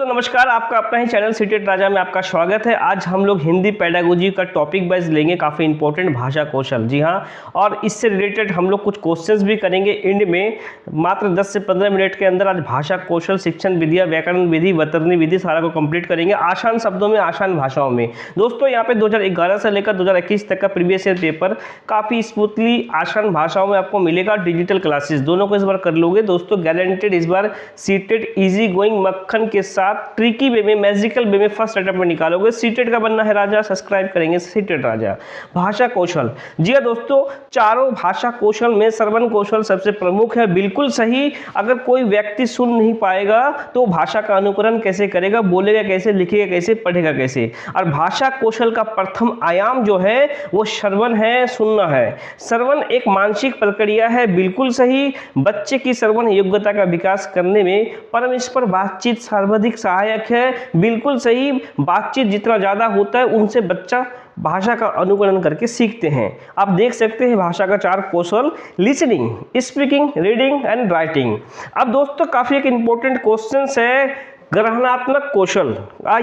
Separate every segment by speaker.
Speaker 1: दोस्तों नमस्कार, आपका अपना ही चैनल सीटेट राजा में आपका स्वागत है। आज हम लोग हिंदी पेडागोजी का टॉपिक वाइज लेंगे, काफ़ी इंपॉर्टेंट भाषा कौशल। जी हाँ, और इससे रिलेटेड हम लोग कुछ क्वेश्चंस भी करेंगे एंड में। मात्र 10 से 15 मिनट के अंदर आज भाषा कौशल, शिक्षण विधियाँ, व्याकरण विधि, वर्तनी विधि सारा को कंप्लीट करेंगे आसान शब्दों में, आसान भाषाओं में। दोस्तों यहाँ पे 2011 से लेकर 2021 तक का प्रीवियस ईयर पेपर काफ़ी स्मूथली आसान भाषाओं में आपको मिलेगा। डिजिटल क्लासेस दोनों को इस बार कर लोगे दोस्तों, गारंटेड। इस बार सीटेट इजी गोइंग मक्खन के साथ ट्रिकी वे में, मैजिकल वे में फर्स्ट अटेम्प्ट में निकालोगे। सीटेट का बनना है राजा, सब्सक्राइब करेंगे सीटेट राजा। भाषा कौशल, जी हाँ दोस्तों, चारों भाषा कौशल में श्रवण कौशल सबसे प्रमुख है। बिल्कुल सही। अगर कोई व्यक्ति सुन नहीं पाएगा तो भाषा का अनुकरण कैसे करेगा, बोलेगा कैसे, लिखेगा कैसे, पढ़ेगा कैसे। और भाषा कौशल का प्रथम आयाम जो है वो श्रवण है, सुनना है। श्रवण एक मानसिक प्रक्रिया है, बिल्कुल सही। बच्चे की श्रवण योग्यता का विकास करने में परस्पर बातचीत सर्वाधिक सहायक है, बिल्कुल सही। बातचीत जितना ज्यादा होता है उनसे बच्चा भाषा का अनुकरण करके सीखते हैं। आप देख सकते हैं भाषा का 4 कौशल: listening, speaking, reading and writing. अब दोस्तों काफी एक इंपॉर्टेंट क्वेश्चन है ग्रहणात्मक कौशल,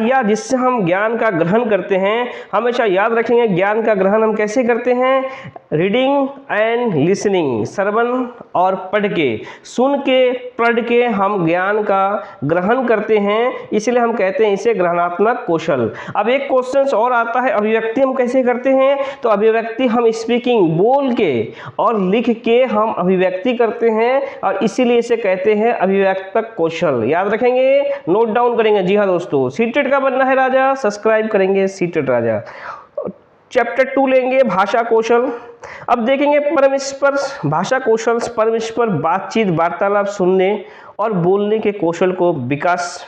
Speaker 1: या जिससे हम ज्ञान का ग्रहण करते हैं। हमेशा याद रखेंगे ज्ञान का ग्रहण हम कैसे करते हैं, रीडिंग एंड लिसनिंग, श्रवण और पढ़ के, सुन के, पढ़ के हम ज्ञान का ग्रहण करते हैं, इसलिए हम कहते हैं इसे ग्रहणात्मक कौशल। अब एक क्वेश्चन और आता है, अभिव्यक्ति हम कैसे करते हैं। तो अभिव्यक्ति हम स्पीकिंग, बोल के और लिख के हम अभिव्यक्ति करते हैं, और इसीलिए इसे कहते हैं अभिव्यक्तक कौशल। याद रखेंगे, नोट डाउन करेंगे। जी हाँ दोस्तों, सीटेट का बनना है राजा, सब्सक्राइब करेंगे सीटेट राजा। चैप्टर 2 लेंगे भाषा कौशल। अब देखेंगे परस्पर भाषा कौशल, परस्पर बातचीत, वार्तालाप, सुनने और बोलने के कौशल को विकास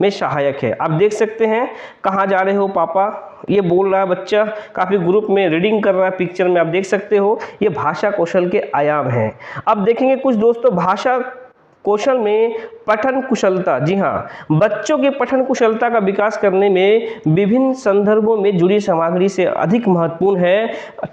Speaker 1: में सहायक है। आप देख सकते हैं, कहाँ जा रहे हो पापा, ये बोल रहा है बच्चा, काफी ग्रुप में रीडिंग कर रहा है, पिक्चर में आप देख सकते हो। ये भाषा कौशल के आयाम हैं। अब देखेंगे कुछ दोस्तों भाषा कौशल में पठन कुशलता। जी हाँ, बच्चों की पठन कुशलता का विकास करने में विभिन्न संदर्भों में जुड़ी सामग्री से अधिक महत्वपूर्ण है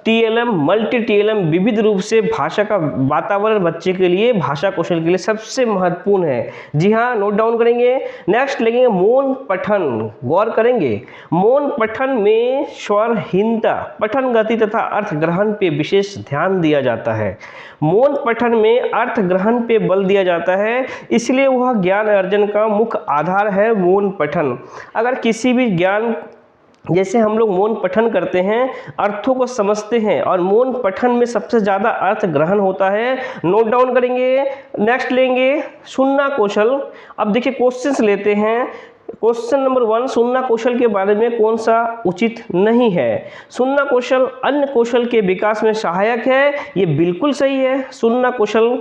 Speaker 1: टीएलएम, मल्टी टीएलएम। विविध रूप से भाषा का वातावरण बच्चे के लिए, भाषा कौशल के लिए सबसे महत्वपूर्ण है। जी हाँ, नोट डाउन करेंगे। नेक्स्ट लेंगे मौन पठन, गौर करेंगे। मौन पठन में स्वरहीनता, पठन गति तथा अर्थ ग्रहण पे विशेष ध्यान दिया जाता है। मौन पठन में अर्थ ग्रहण पे बल दिया जाता है, इसलिए वह ज्ञान अर्जन का मुख्य आधार है मौन पठन। अगर किसी भी ज्ञान, जैसे हम लोग मौन पठन करते हैं, अर्थों को समझते हैं, और मौन पठन में सबसे ज़्यादा अर्थ ग्रहण होता है। नोट डाउन करेंगे। नेक्स्ट लेंगे सुनना कौशल। अब देखिए क्वेश्चंस लेते हैं। क्वेश्चन नंबर 1, सुनना कौशल के बारे में कौन सा उचित नहीं है। सुनना कौशल अन्य कौशल के विकास में सहायक है, ये बिल्कुल सही है। सुनना कौशल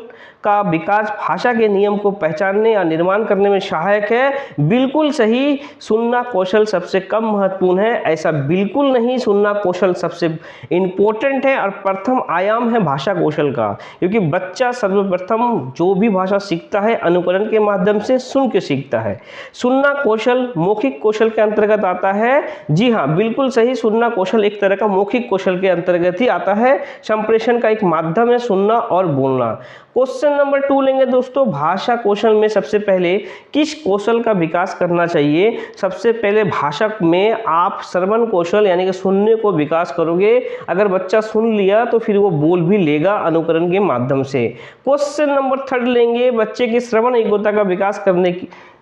Speaker 1: का विकास भाषा के नियम को पहचानने या निर्माण करने में सहायक है, बिल्कुल सही। सुनना कौशल सबसे कम महत्वपूर्ण है, ऐसा बिल्कुल नहीं। सुनना कौशल सबसे इम्पोर्टेंट है और प्रथम आयाम है भाषा कौशल का, क्योंकि बच्चा सर्वप्रथम जो भी भाषा सीखता है अनुकरण के माध्यम से सुन के सीखता है। सुनना कौशल मौखिक कौशल के अंतर्गत आता है। जी हाँ, बिल्कुल सही। सुनना कौशल एक तरह का मौखिक कौशल के अंतर्गत ही आता है, संप्रेषण का एक माध्यम है सुनना और बोलना। क्वेश्चन नंबर 2 लेंगे दोस्तों, भाषा कौशल में सबसे पहले किस कौशल का विकास करना चाहिए। सबसे पहले भाषा में आप श्रवण कौशल यानी कि सुनने को विकास करोगे। अगर बच्चा सुन लिया तो फिर वो बोल भी लेगा अनुकरण के माध्यम से। क्वेश्चन नंबर 3 लेंगे, बच्चे की श्रवण योग्यता का विकास करने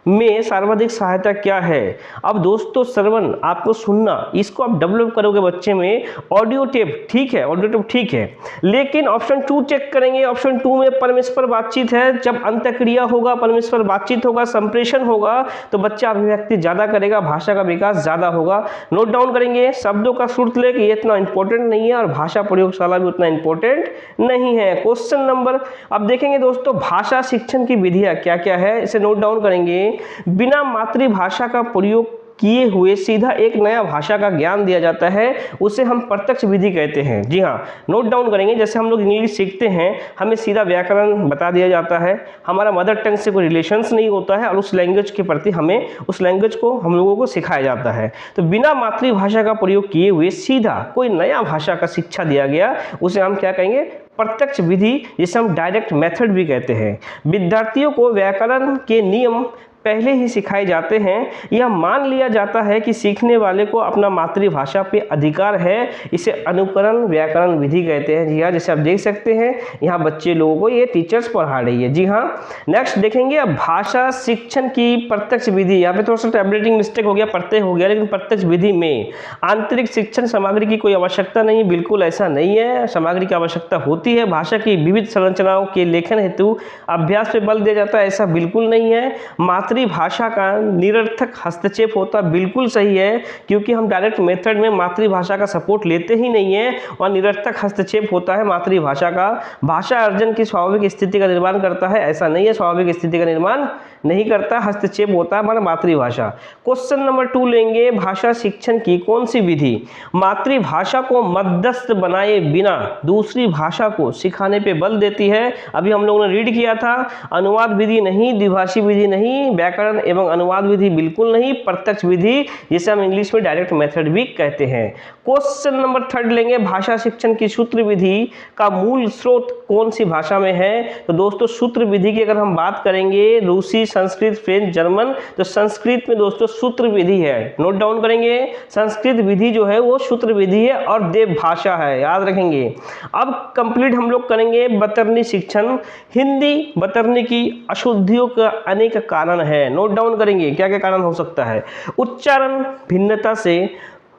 Speaker 1: में सर्वाधिक सहायता क्या है। अब दोस्तों श्रवण, आपको सुनना, इसको आप डेवलप करोगे बच्चे में। ऑडियो टेप ठीक है, ऑडियो टेप ठीक है, लेकिन ऑप्शन 2 चेक करेंगे। ऑप्शन 2 में परस्पर बातचीत है। जब अंतःक्रिया होगा, परस्पर बातचीत होगा, संप्रेषण होगा, तो बच्चा अभिव्यक्ति ज्यादा करेगा, भाषा का विकास ज्यादा होगा। नोट डाउन करेंगे। शब्दों का श्रुत लेख ये इतना इंपॉर्टेंट नहीं है, और भाषा प्रयोगशाला भी उतना इंपॉर्टेंट नहीं है। क्वेश्चन नंबर, अब देखेंगे दोस्तों भाषा शिक्षण की विधियां क्या क्या है, इसे नोट डाउन करेंगे। बिना मातृभाषा का प्रयोग किए हुए सीधा एक नया भाषा का ज्ञान दिया जाता है, उसे हम प्रत्यक्ष विधि कहते हैं। जी हाँ, नोट डाउन करेंगे। जैसे हम लोग इंग्लिश सीखते हैं, हमें सीधा व्याकरण बता दिया जाता है, हमारा मदर टंग से कोई रिलेशंस नहीं होता है, और उस लैंग्वेज के प्रति हमें उस लैंग्वेज को हम लोगों को सिखाया जाता है। तो बिना मातृभाषा का प्रयोग किए हुए सीधा कोई नया भाषा का शिक्षा दिया गया, उसे हम क्या कहेंगे, प्रत्यक्ष विधि, जिसे हम डायरेक्ट मेथड भी कहते हैं। विद्यार्थियों को व्याकरण के नियम पहले ही सिखाए जाते हैं। यह मान लिया जाता है कि सीखने वाले को अपना मातृभाषा पे अधिकार है। इसे अनुकरण व्याकरण विधि कहते हैं। जी हाँ, जैसे आप देख सकते हैं यहाँ बच्चे लोगों को ये टीचर्स पढ़ा रही है। जी हाँ, नेक्स्ट देखेंगे अब भाषा शिक्षण की प्रत्यक्ष विधि। यहाँ पे थोड़ा सा टैबलेटिंग मिस्टेक हो गया, प्रत्यय हो गया, लेकिन प्रत्यक्ष विधि में आंतरिक शिक्षण सामग्री की कोई आवश्यकता नहीं, बिल्कुल ऐसा नहीं है। सामग्री की आवश्यकता होती है। भाषा की विविध संरचनाओं के लेखन हेतु अभ्यास पे बल दिया जाता है, ऐसा बिल्कुल नहीं है। मातृभाषा का निरर्थक हस्तक्षेप होता बिल्कुल सही है, क्योंकि हम डायरेक्ट मेथड में मातृभाषा का सपोर्ट लेते ही नहीं है और निरर्थक हस्तक्षेप होता है मातृभाषा का। भाषा अर्जन की स्वाभाविक स्थिति का निर्माण करता है, ऐसा नहीं है, स्वाभाविक स्थिति का निर्माण नहीं करता, हस्तक्षेप होता है हमारा मातृभाषा। क्वेश्चन नंबर 2 लेंगे, भाषा शिक्षण की कौन सी विधि मातृभाषा को मध्यस्थ बनाए बिना दूसरी भाषा को सिखाने पे बल देती है? अभी हम लोगों ने रीड किया था, अनुवाद विधि नहीं, द्विभाषी विधि नहीं, व्याकरण एवं अनुवाद विधि बिल्कुल नहीं, प्रत्यक्ष विधि जिसे हम इंग्लिश में डायरेक्ट मेथड भी कहते हैं। क्वेश्चन नंबर 3 लेंगे, भाषा शिक्षण की सूत्र विधि का मूल स्रोत कौन सी भाषा में है? तो दोस्तों सूत्र विधि की अगर हम बात करेंगे, रूसी, संस्कृत, फ्रेंच, जर्मन, तो संस्कृत में दोस्तों सूत्र विधि है। नोट डाउन करेंगे, संस्कृत विधि जो है वो सूत्र विधि है और देव भाषा है, याद रखेंगे। अब कंप्लीट हम लोग करेंगे बतरनी शिक्षण। हिंदी बतरनी की अशुद्धियों का अनेक कारण है। नोट डाउन करेंगे क्या क्या कारण हो सकता है। उच्चारण भिन्नता से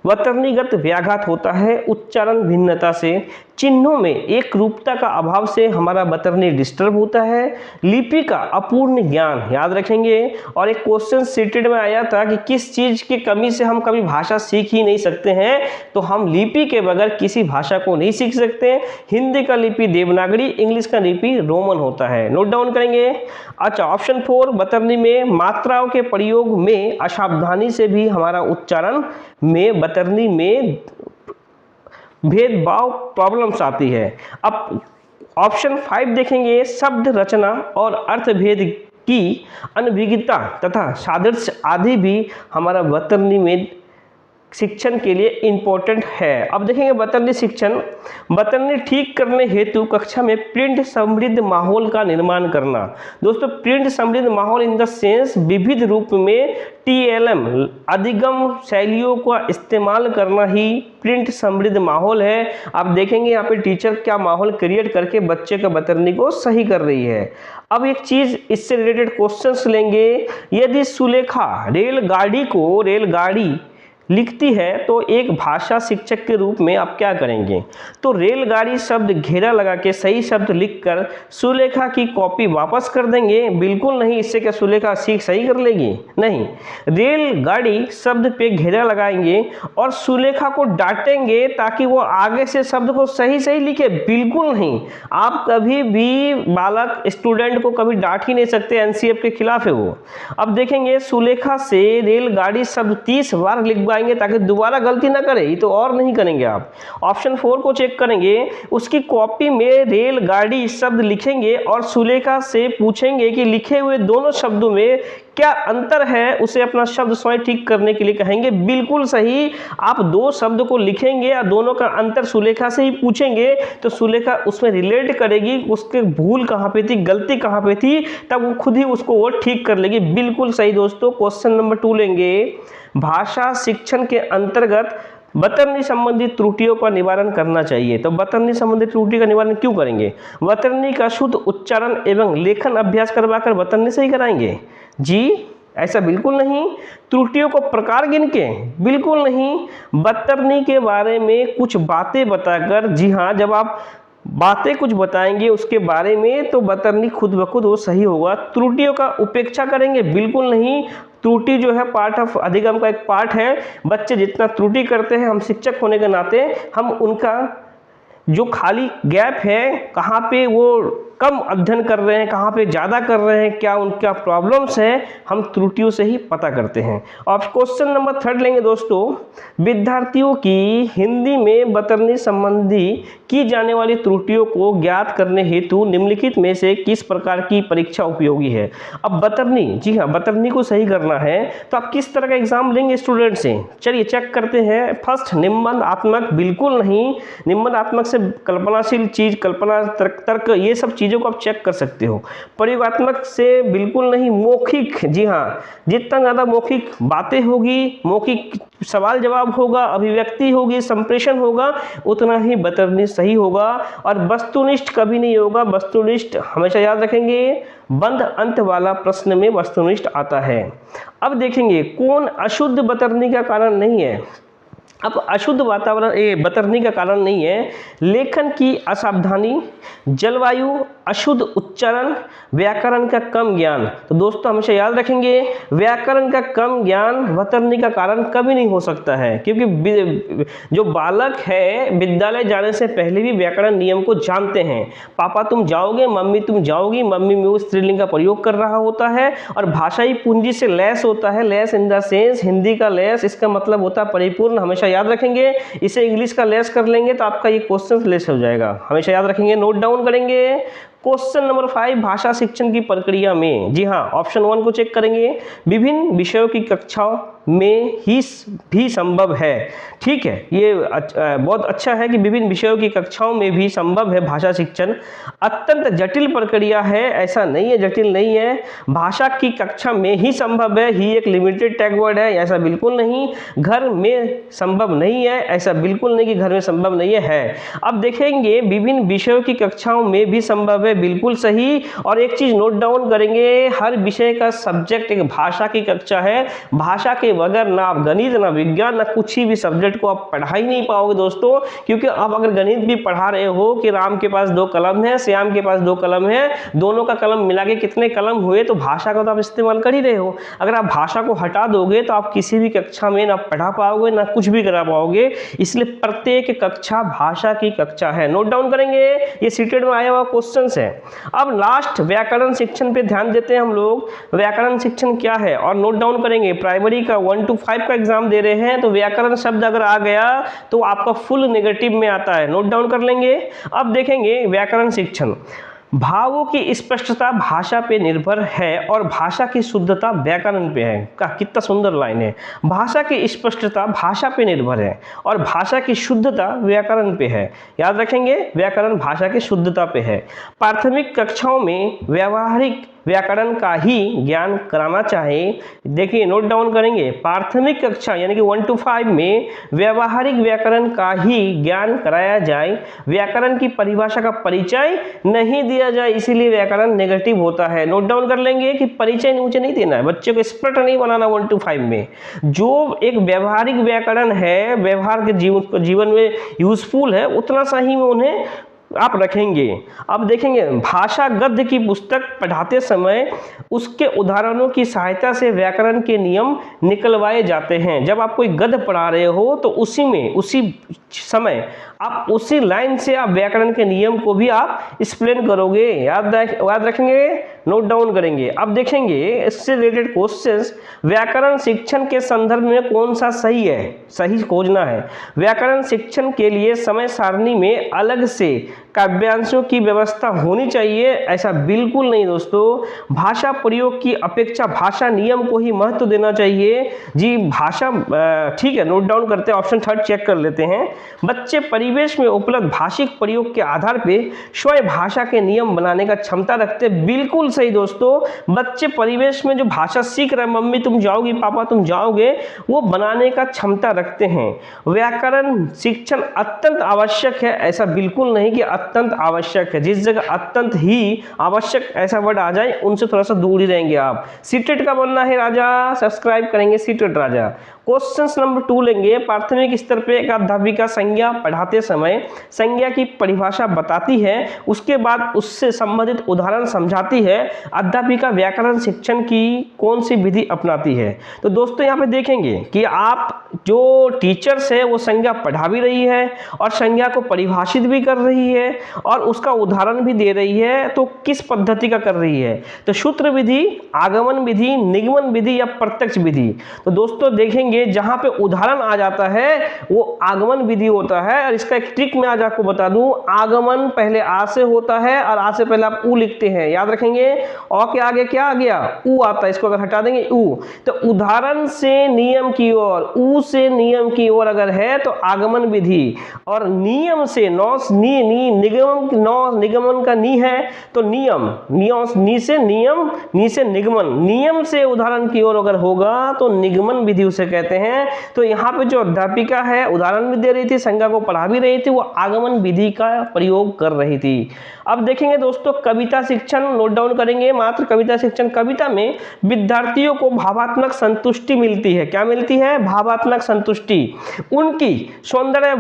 Speaker 1: वतरणीगत व्याघात होता है। उच्चारण भिन्नता से चिन्हों में एक रूपता का अभाव से हमारा बतरनी डिस्टर्ब होता है। लिपि का अपूर्ण ज्ञान, याद रखेंगे। और एक क्वेश्चन सीटेड में आया था कि किस चीज की कमी से हम कभी भाषा सीख ही नहीं सकते हैं, तो हम लिपि के बगैर किसी भाषा को नहीं सीख सकते। हिंदी का लिपि देवनागरी, इंग्लिश का लिपि रोमन होता है। नोट डाउन करेंगे। अच्छा, ऑप्शन 4 बतरनी में मात्राओं के प्रयोग में असावधानी से भी हमारा उच्चारण में बतरनी में भेदभाव प्रॉब्लम्स आती है। अब ऑप्शन 5 देखेंगे, शब्द रचना और अर्थभेद की अनभिज्ञता तथा सादृश्य आदि भी हमारा बतरनी में शिक्षण के लिए इंपॉर्टेंट है। अब देखेंगे बतरनी शिक्षण। बतरनी ठीक करने हेतु कक्षा में प्रिंट समृद्ध माहौल का निर्माण करना। दोस्तों प्रिंट समृद्ध माहौल इन द सेंस विविध रूप में TLM अधिगम शैलियों का इस्तेमाल करना ही प्रिंट समृद्ध माहौल है। आप देखेंगे यहाँ पे टीचर क्या माहौल क्रिएट करके बच्चे का बतरनी को सही कर रही है। अब एक चीज इससे रिलेटेड क्वेश्चंस लेंगे। यदि सुलेखा रेलगाड़ी लिखती है तो एक भाषा शिक्षक के रूप में आप क्या करेंगे? तो रेलगाड़ी शब्द घेरा लगा के सही शब्द लिखकर सुलेखा की कॉपी वापस कर देंगे? बिल्कुल नहीं। इससे क्या सुलेखा सीख सही कर लेगी? नहीं। रेलगाड़ी शब्द पे घेरा लगाएंगे और सुलेखा को डांटेंगे ताकि वो आगे से शब्द को सही सही लिखे? बिल्कुल नहीं। आप कभी भी बालक स्टूडेंट को कभी डांट ही नहीं सकते, NCF के खिलाफ है वो। अब देखेंगे सुलेखा से रेलगाड़ी शब्द 30 बार लिख ताकि दोबारा गलती ना करे, ये तो और नहीं करेंगे आप। ऑप्शन 4 को चेक करेंगे, उसकी कॉपी में रेलगाड़ी शब्द लिखेंगे और सुलेखा से पूछेंगे कि लिखे हुए दोनों शब्दों में क्या अंतर है, उसे अपना शब्द स्वयं ठीक करने के लिए कहेंगे। बिल्कुल सही। आप 2 शब्द को लिखेंगे और दोनों का अंतर सुलेखा से ही पूछेंगे तो सुलेखा उसमें रिलेट करेगी, उसके भूल कहाँ पे थी, गलती कहाँ पे थी, तब वो खुद ही उसको वो ठीक कर लेगी। बिल्कुल सही दोस्तों। क्वेश्चन नंबर 2 लेंगे, भाषा शिक्षण के अंतर्गत बतरनी संबंधित त्रुटियों का निवारण करना चाहिए। तो बतरनी संबंधित त्रुटि का निवारण क्यों करेंगे? बतरनी का शुद्ध उच्चारण एवं लेखन अभ्यास करवाकर बतरनी सही कराएंगे? जी ऐसा बिल्कुल नहीं। त्रुटियों को प्रकार गिन के? बिल्कुल नहीं। बतरनी के बारे में कुछ बातें बताकर, जी हाँ, जब आप बातें कुछ बताएंगे उसके बारे में तो बतरनी खुद ब खुद वो सही होगा। त्रुटियों का उपेक्षा करेंगे? बिल्कुल नहीं। त्रुटि जो है पार्ट ऑफ अधिगम का एक पार्ट है। बच्चे जितना त्रुटि करते हैं, हम शिक्षक होने के नाते हम उनका जो खाली गैप है, कहाँ पे वो कम अध्ययन कर रहे हैं, कहाँ पे ज़्यादा कर रहे हैं, क्या उनका प्रॉब्लम्स है, हम त्रुटियों से ही पता करते हैं। अब क्वेश्चन नंबर 3 लेंगे दोस्तों, विद्यार्थियों की हिंदी में बतरनी संबंधी की जाने वाली त्रुटियों को ज्ञात करने हेतु निम्नलिखित में से किस प्रकार की परीक्षा उपयोगी है? अब बतरनी, जी हाँ, बतरनी को सही करना है तो आप किस तरह का एग्जाम लेंगे स्टूडेंट से? चलिए चेक करते हैं। फर्स्ट, निम्नआत्मक? बिल्कुल नहीं। निम्नआत्मक से कल्पनाशील चीज, कल्पना तर्क, ये सब चीज़ों को आप चेक कर सकते हो। प्रयोगात्मक से बिल्कुल नहीं, मौखिक, जी हाँ, जितना ज़्यादा मौखिक बातें होगी, मौखिक सवाल जवाब होगा, अभिव्यक्ति होगी, संप्रेषण होगा, उतना ही बतरनी सही होगा। और वस्तुनिष्ठ कभी नहीं होगा। वस्तुनिष्ठ हमेशा याद रखेंगे, बंद अंत वाला प्रश्न में वस्तुनिष्ठ आता है। अब देखेंगे कौन अशुद्ध बतरनी का कारण नहीं है। अब अशुद्ध वातावरण बतरनी का कारण नहीं है, लेखन की असावधानी, जलवायु, अशुद्ध उच्चारण, व्याकरण का कम ज्ञान। तो दोस्तों हमेशा याद रखेंगे, व्याकरण का कम ज्ञान बतरनी का कारण कभी नहीं हो सकता है, क्योंकि जो बालक है विद्यालय जाने से पहले भी व्याकरण नियम को जानते हैं। पापा तुम जाओगे, मम्मी तुम जाओगी, मम्मी में वो स्त्रीलिंग का प्रयोग कर रहा होता है। और भाषाई पूंजी से लेस होता है, less in the sense, Hindi का लेस, इसका मतलब होता है परिपूर्ण। हमेशा याद रखेंगे, इसे इंग्लिश का लेस कर लेंगे तो आपका ये क्वेश्चन लेस हो जाएगा। हमेशा याद रखेंगे, नोट डाउन करेंगे। क्वेश्चन नंबर 5, भाषा शिक्षण की प्रक्रिया में, जी हाँ, ऑप्शन 1 को चेक करेंगे, विभिन्न विषयों की कक्षाओं में ही भी संभव है। ठीक है, ये बहुत अच्छा है कि विभिन्न विषयों की कक्षाओं में भी संभव है भाषा शिक्षण। अत्यंत जटिल प्रक्रिया है, ऐसा नहीं है, जटिल नहीं है। भाषा की कक्षा में ही संभव है, ही एक लिमिटेड टैग वर्ड है, ऐसा बिल्कुल नहीं। घर में संभव नहीं है, ऐसा बिल्कुल नहीं कि घर में संभव नहीं है। अब देखेंगे विभिन्न विषयों की कक्षाओं में भी संभव है, बिल्कुल सही। और एक चीज नोट डाउन करेंगे, हर विषय का सब्जेक्ट एक भाषा की कक्षा है। भाषा के बगैर ना आप गणित, ना विज्ञान, ना कुछ ही भी सब्जेक्ट को आप पढ़ा ही नहीं पाओगे दोस्तों। क्योंकि आप अगर गणित भी पढ़ा रहे हो कि राम के पास 2 कलम है, श्याम के पास 2 कलम है, दोनों का कलम मिला के कितने कलम हुए, तो भाषा का तो आप इस्तेमाल कर ही रहे हो। अगर आप भाषा को हटा दोगे तो आप किसी भी कक्षा में ना पढ़ा पाओगे, ना कुछ भी करा पाओगे। इसलिए प्रत्येक कक्षा भाषा की कक्षा है। नोट डाउन करेंगे, ये सीटेड में आया हुआ क्वेश्चन है। अब लास्ट व्याकरण शिक्षण पे ध्यान देते हैं हम लोग। व्याकरण शिक्षण क्या है और नोट डाउन करेंगे। प्राइमरी का 1 to 5 का एग्जाम दे रहे हैं तो व्याकरण शब्द अगर आ गया तो आपका फुल नेगेटिव में आता है, नोट डाउन कर लेंगे। अब देखेंगे व्याकरण शिक्षण, भावों की स्पष्टता भाषा पे निर्भर है और भाषा की शुद्धता व्याकरण पे है। का कितना सुंदर लाइन है, भाषा की स्पष्टता भाषा पे निर्भर है और भाषा की शुद्धता व्याकरण पे है। याद रखेंगे, व्याकरण भाषा की शुद्धता पे है। प्राथमिक कक्षाओं में व्यावहारिक व्याकरण का ही ज्ञान कराना चाहिए। देखिए नोट डाउन करेंगे, प्राथमिक कक्षा यानी कि 1 to 5 में व्यावहारिक व्याकरण का ही ज्ञान कराया जाए, व्याकरण की परिभाषा का परिचय नहीं दिया जाए, इसीलिए व्याकरण नेगेटिव होता है। नोट डाउन कर लेंगे कि परिचय नीचे नहीं देना है, बच्चे को एक्सपर्ट नहीं बनाना 1 to 5 में। जो एक व्यावहारिक व्याकरण है, व्यवहार के जीवन में यूजफुल है, उतना सही में उन्हें आप रखेंगे। अब देखेंगे भाषा गद्य की पुस्तक पढ़ाते समय उसके उदाहरणों की सहायता से व्याकरण के नियम निकलवाए जाते हैं। जब आप कोई गद्य पढ़ा रहे हो तो उसी समय आप उसी लाइन से आप व्याकरण के नियम को भी आप एक्सप्लेन करोगे। याद रखेंगे, नोट डाउन करेंगे। अब देखेंगे इससे रिलेटेड क्वेश्चंस, व्याकरण शिक्षण के संदर्भ में कौन सा सही है, सही खोजना है। व्याकरण शिक्षण के लिए समय सारणी में अलग से काव्यांशों की व्यवस्था होनी चाहिए, ऐसा बिल्कुल नहीं दोस्तों। भाषा प्रयोग की अपेक्षा भाषा नियम को ही महत्व देना चाहिए। जी भाषा, ठीक है, नोट डाउन करते हैं, ऑप्शन 3 चेक कर लेते हैं। बच्चे परिवेश में उपलब्ध भाषिक प्रयोग के आधार पे स्वयं भाषा के नियम बनाने का क्षमता रखते हैं, बिल्कुल सही दोस्तों। बच्चे परिवेश में जो भाषा सीख रहे हैं, मम्मी तुम जाओगी, पापा तुम जाओगे, वो बनाने का क्षमता रखते हैं। व्याकरण शिक्षण अत्यंत आवश्यक है, ऐसा बिल्कुल नहीं कि अत्यंत आवश्यक है। जिस जगह अत्यंत ही आवश्यक ऐसा वर्ड आ जाए उनसे थोड़ा सा दूर ही रहेंगे आप। सीटेट का बनना है राजा, सब्सक्राइब करेंगे सीटेट राजा। क्वेश्चन नंबर 2 लेंगे। प्राथमिक स्तर पे एक अध्यापिका संज्ञा पढ़ाते समय संज्ञा की परिभाषा बताती है, उसके बाद उससे संबंधित उदाहरण समझाती है। अध्यापिका व्याकरण शिक्षण की कौन सी विधि अपनाती है। तो दोस्तों यहाँ पे देखेंगे कि आप जो टीचर्स है वो संज्ञा पढ़ा भी रही है और संज्ञा को परिभाषित भी कर रही है और उसका उदाहरण भी दे रही है। तो किस पद्धति का कर रही है, तो सूत्र विधि, आगमन विधि, निगमन विधि या प्रत्यक्ष विधि। तो दोस्तों देखेंगे जहां पे उदाहरण आ जाता है वो आगमन विधि होता है। और इसका एक ट्रिक मैं आज आपको बता दूं, आगमन पहले आ से होता है और आ से पहले आप उ लिखते हैं, याद रखेंगे। औ के आगे क्या आ गया, ऊ आता है, इसको अगर हटा देंगे ऊ, तो उदाहरण से नियम की ओर, ऊ से नियम की ओर अगर है तो आगमन विधि, और नियम से निगमन का नी है तो नियम, नी से नियम, नी से निगमन, नियम से उदाहरण की ओर अगर होगा तो निगमन विधि उसे कहते हैं। तो यहाँ पे जो अध्यापिका है उदाहरण भी दे रही थी, संज्ञा को पढ़ा भी रही थी, वो आगमन विधि का प्रयोग कर रही थी। अब देखेंगे दोस्तों कविता शिक्षण, नोट डाउन करेंगे मात्र कविता शिक्षण। कविता में विद्यार्थियों को भावात्मक संतुष्टि मिलती है। क्या मिलती है, भावात्मक संतुष्टि। उनकी सौंदर्य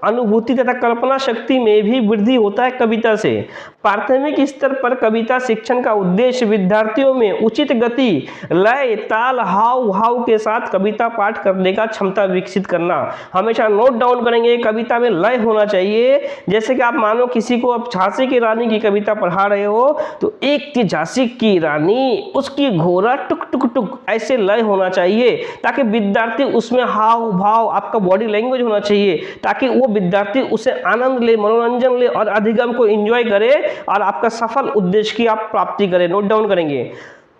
Speaker 1: अनुभूति तथा कल्पना शक्ति में भी वृद्धि होता है कविता से। प्राथमिक स्तर पर कविता शिक्षण का उद्देश्य विद्यार्थियों में उचित गति, लय, ताल, हाव भाव के साथ कविता पाठ करने का क्षमता विकसित करना। हमेशा नोट डाउन करेंगे, कविता में लय होना चाहिए। जैसे कि आप मानो किसी को आप झांसी की रानी की कविता पढ़ा रहे हो तो एक थी झांसी की रानी, उसकी घोड़ा टुक टुक टुक, ऐसे लय होना चाहिए ताकि विद्यार्थी उसमें हाव भाव, आपका बॉडी लैंग्वेज होना चाहिए ताकि वो विद्यार्थी उसे आनंद ले, मनोरंजन ले और अधिगम को एंजॉय करे और आपका सफल उद्देश्य की आप प्राप्ति करें। नोट डाउन करेंगे।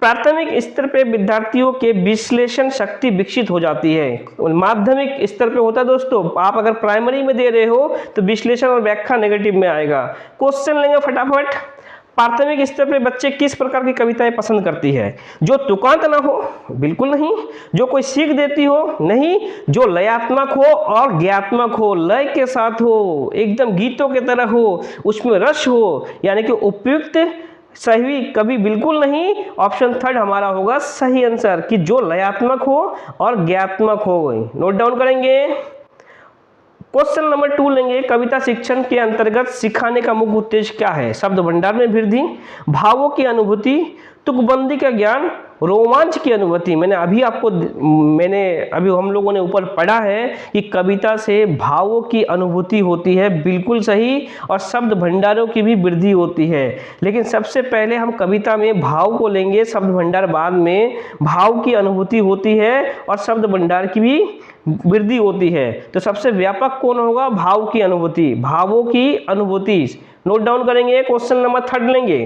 Speaker 1: प्राथमिक स्तर पे विद्यार्थियों के विश्लेषण शक्ति विकसित हो जाती है। माध्यमिक स्तर पे होता है दोस्तों, आप अगर प्राइमरी में दे रहे हो तो विश्लेषण और व्याख्या नेगेटिव में आएगा। क्वेश्चन लेंगे फटाफट। प्राथमिक स्तर पे बच्चे किस प्रकार की कविताएं पसंद करती है? जो तुकांत ना हो, बिल्कुल नहीं। जो कोई सीख देती हो, नहीं। जो लयात्मक हो और ज्ञात्मक हो, लय के साथ हो, एकदम गीतों की तरह हो, उसमें रस हो, यानी कि उपयुक्त, सही कभी बिल्कुल नहीं। ऑप्शन थर्ड हमारा होगा सही आंसर कि जो लयात्मक हो और ज्ञात्मक हो। नोट डाउन करेंगे। क्वेश्चन नंबर 2 लेंगे। कविता शिक्षण के अंतर्गत सिखाने का मुख्य उद्देश्य क्या है? शब्द भंडार में वृद्धि, भावों की अनुभूति, तुकबंदी का ज्ञान, रोमांच की अनुभूति। मैंने अभी हम लोगों ने ऊपर पढ़ा है कि कविता से भावों की अनुभूति होती है, बिल्कुल सही, और शब्द भंडारों की भी वृद्धि होती है। लेकिन सबसे पहले हम कविता में भाव को लेंगे, शब्द भंडार बाद में। भाव की अनुभूति होती है और शब्द भंडार की भी वृद्धि होती है। तो सबसे व्यापक कौन होगा? भाव की अनुभूति, भावों की अनुभूति। नोट डाउन करेंगे। क्वेश्चन नंबर 3 लेंगे।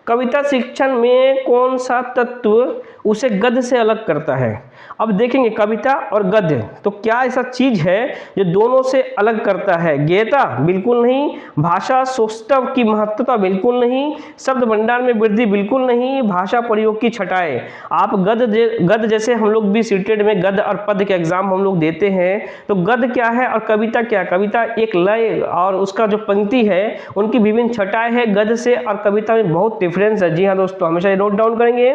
Speaker 1: कविता शिक्षण में कौन सा तत्व उसे गद्य से अलग करता है? अब देखेंगे कविता और गद्य, तो क्या ऐसा चीज है जो दोनों से अलग करता है? गेयता? बिल्कुल नहीं। भाषा सौष्ठव की महत्वता? बिल्कुल नहीं। शब्द भंडार में वृद्धि? बिल्कुल नहीं। भाषा प्रयोग की छटाएं? आप गद्य जैसे हम लोग भी सीटेड में गद्य और पद्य के एग्जाम हम लोग देते हैं, तो गद्य क्या है और कविता क्या? कविता एक लय और उसका जो पंक्ति है उनकी विभिन्न छटाएं है। गद्य से और कविता में बहुत डिफरेंस है। जी हाँ दोस्तों, हमेशा ये नोट डाउन करेंगे।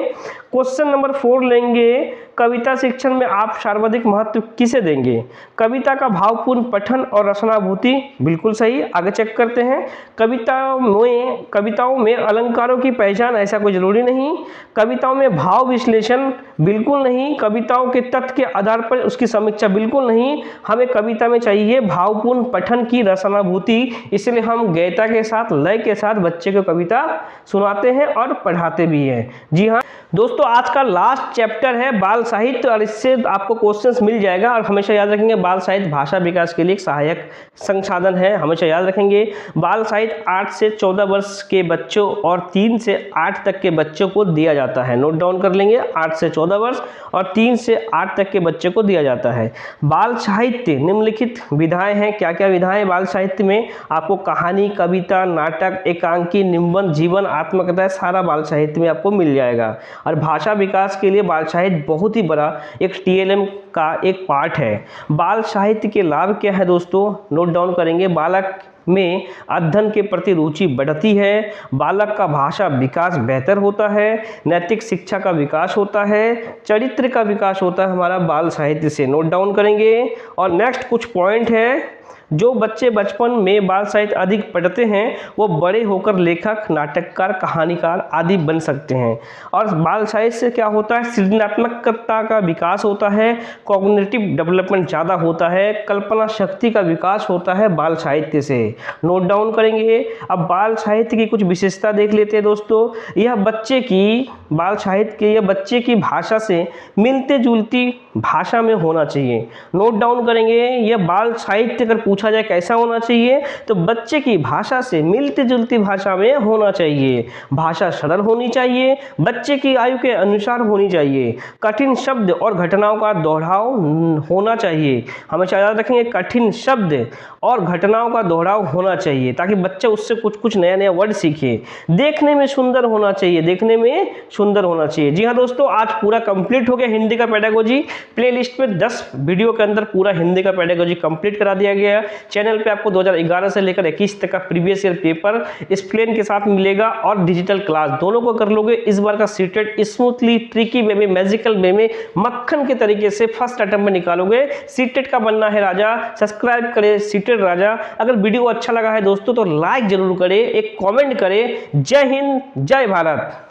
Speaker 1: क्वेश्चन नंबर 4 लेंगे। कविता शिक्षण में आप सर्वाधिक महत्व किसे देंगे? कविता का भावपूर्ण पठन और रसनाभूति? बिल्कुल सही। आगे चेक करते हैं। कविताओं में अलंकारों की पहचान? ऐसा कोई जरूरी नहीं। कविताओं में भाव विश्लेषण? बिल्कुल नहीं। कविताओं के तथ्य के आधार पर उसकी समीक्षा? बिल्कुल नहीं। हमें कविता में चाहिए भावपूर्ण पठन की रसनाभूति, इसलिए हम गयता के साथ, लय के साथ बच्चे को कविता सुनाते हैं और पढ़ाते भी हैं। जी हाँ दोस्तों, आज का लास्ट चैप्टर है बाल साहित्य और इससे आपको क्वेश्चंस मिल जाएगा। और हमेशा याद रखेंगे बाल साहित्य भाषा विकास के लिए एक सहायक संसाधन है, हमेशा याद रखेंगे। बाल साहित्य 8 से 14 वर्ष के बच्चों और 3 से 8 तक के बच्चों को दिया जाता है। नोट डाउन कर लेंगे। 8 से 14 वर्ष और 3 से 8 तक के बच्चे को दिया जाता है। बाल साहित्य निम्नलिखित विधाएं हैं। क्या क्या विधाएं बाल साहित्य में? आपको कहानी, कविता, नाटक, एकांकी, निबंध, जीवन, आत्मकथा, सारा बाल साहित्य में आपको मिल जाएगा। और भाषा विकास के लिए बाल साहित्य बहुत ही बड़ा एक TLM का एक पार्ट है। बाल साहित्य के लाभ क्या है दोस्तों? नोट डाउन करेंगे। बालक में अध्ययन के प्रति रुचि बढ़ती है, बालक का भाषा विकास बेहतर होता है, नैतिक शिक्षा का विकास होता है, चरित्र का विकास होता है हमारा बाल साहित्य से। नोट डाउन करेंगे। और नेक्स्ट कुछ पॉइंट है। जो बच्चे बचपन में बाल साहित्य अधिक पढ़ते हैं वो बड़े होकर लेखक, नाटककार, कहानीकार आदि बन सकते हैं। और बाल साहित्य से क्या होता है? सृजनात्मकता का विकास होता है, कॉग्निटिव डेवलपमेंट ज़्यादा होता है, कल्पना शक्ति का विकास होता है बाल साहित्य से। नोट डाउन करेंगे। अब बाल साहित्य की कुछ विशेषता देख लेते हैं दोस्तों। यह बच्चे की बाल साहित्य के यह बच्चे की भाषा से मिलते जुलती भाषा में होना चाहिए। नोट डाउन करेंगे, यह बाल साहित्य अगर पूछा जाए कैसा होना चाहिए तो बच्चे की भाषा से मिलती जुलती भाषा में होना चाहिए। भाषा सरल होनी चाहिए, बच्चे की आयु के अनुसार होनी चाहिए। कठिन शब्द और घटनाओं का दोहराव होना चाहिए। हमेशा याद रखेंगे, कठिन शब्द और घटनाओं का दोहराव होना चाहिए ताकि बच्चा उससे कुछ कुछ नया नया वर्ड सीखे। देखने में सुंदर होना चाहिए, देखने में सुंदर होना चाहिए। जी हाँ दोस्तों, आज पूरा कंप्लीट हो गया हिंदी का पेडागोजी। प्लेलिस्ट में 10 वीडियो के अंदर पूरा हिंदी का पेडागोजी कंप्लीट करा दिया गया। चैनल पे आपको 2011 से लेकर 21 तक का प्रीवियस ईयर पेपर एक्सप्लेन के साथ मिलेगा और डिजिटल क्लास दोनों को कर लोगे। इस बार का सीटेट स्मूथली, ट्रिकी वे में, मैजिकल वे में, मक्खन के तरीके से फर्स्ट अटेम्प्ट में निकालोगे। सीटेट का बनना है राजा। सब्सक्राइब करें सीटेट राजा। अगर वीडियो अच्छा लगा है दोस्तों तो लाइक जरूर करें, एक कमेंट करें। जय हिंद, जय भारत।